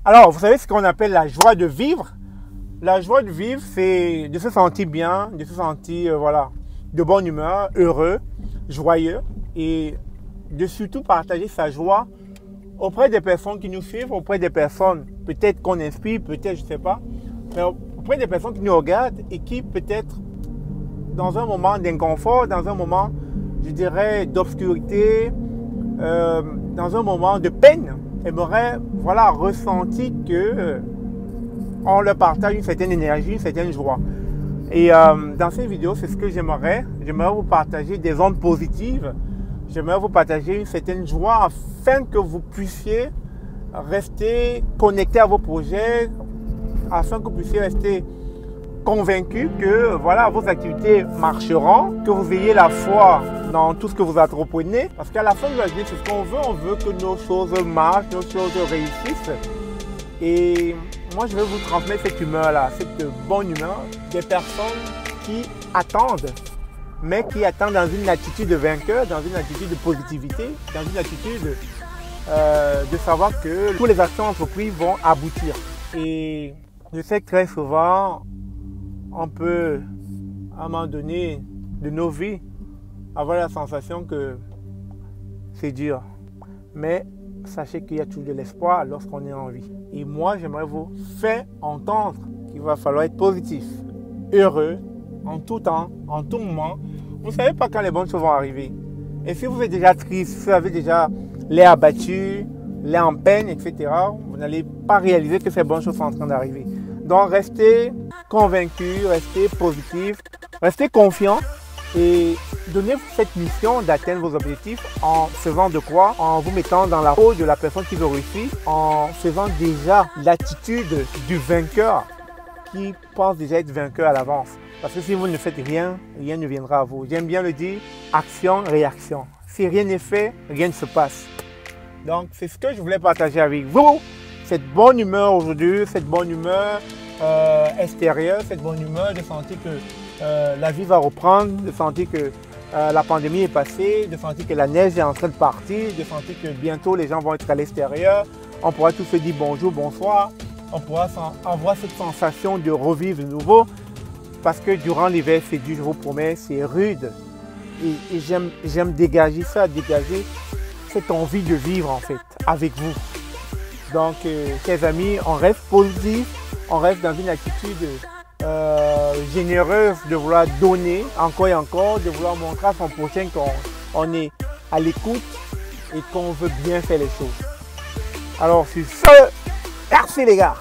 Alors, vous savez ce qu'on appelle la joie de vivre? La joie de vivre, c'est de se sentir bien, de se sentir voilà, de bonne humeur, heureux, joyeux et de surtout partager sa joie auprès des personnes qui nous suivent, auprès des personnes peut-être qu'on inspire, peut-être, je ne sais pas, mais auprès des personnes qui nous regardent et qui peut-être dans un moment d'inconfort, dans un moment, je dirais, d'obscurité, dans un moment de peine, aimeraient voilà, ressentir que on leur partage une certaine énergie, une certaine joie. Et dans cette vidéo, c'est ce que j'aimerais. J'aimerais vous partager des ondes positives. J'aimerais vous partager une certaine joie afin que vous puissiez rester connecté à vos projets, afin que vous puissiez rester convaincu que voilà, vos activités marcheront, que vous ayez la foi dans tout ce que vous entreprenez. Parce qu'à la fin de la journée, c'est ce qu'on veut. On veut que nos choses marchent, nos choses réussissent. Et moi, je vais vous transmettre cette humeur-là, cette bonne humeur des personnes qui attendent, mais qui attendent dans une attitude de vainqueur, dans une attitude de positivité, dans une attitude de savoir que toutes les actions entreprises vont aboutir. Et je sais que très souvent, on peut, à un moment donné de nos vies, avoir la sensation que c'est dur. Mais sachez qu'il y a toujours de l'espoir lorsqu'on est en vie. Et moi, j'aimerais vous faire entendre qu'il va falloir être positif, heureux, en tout temps, en tout moment. Vous ne savez pas quand les bonnes choses vont arriver. Et si vous êtes déjà triste, si vous avez déjà l'air abattu, l'air en peine, etc., vous n'allez pas réaliser que ces bonnes choses sont en train d'arriver. Donc, restez convaincus, restez positifs, restez confiants et donnez-vous cette mission d'atteindre vos objectifs en faisant de quoi? En vous mettant dans la peau de la personne qui veut réussir, en faisant déjà l'attitude du vainqueur qui pense déjà être vainqueur à l'avance. Parce que si vous ne faites rien, rien ne viendra à vous. J'aime bien le dire, action, réaction. Si rien n'est fait, rien ne se passe. Donc, c'est ce que je voulais partager avec vous. Cette bonne humeur aujourd'hui, cette bonne humeur extérieure, cette bonne humeur de sentir que la vie va reprendre, de sentir que la pandémie est passée, de sentir que la neige est en train de partir, de sentir que bientôt les gens vont être à l'extérieur. On pourra tous se dire bonjour, bonsoir. On pourra avoir cette sensation de revivre de nouveau. Parce que durant l'hiver, c'est dur, je vous promets, c'est rude. Et j'aime dégager ça, dégager cette envie de vivre en fait, avec vous. Donc, chers amis, on reste positif, on reste dans une attitude généreuse de vouloir donner encore et encore, de vouloir montrer à son prochain qu'on est à l'écoute et qu'on veut bien faire les choses. Alors, sur ce, merci les gars!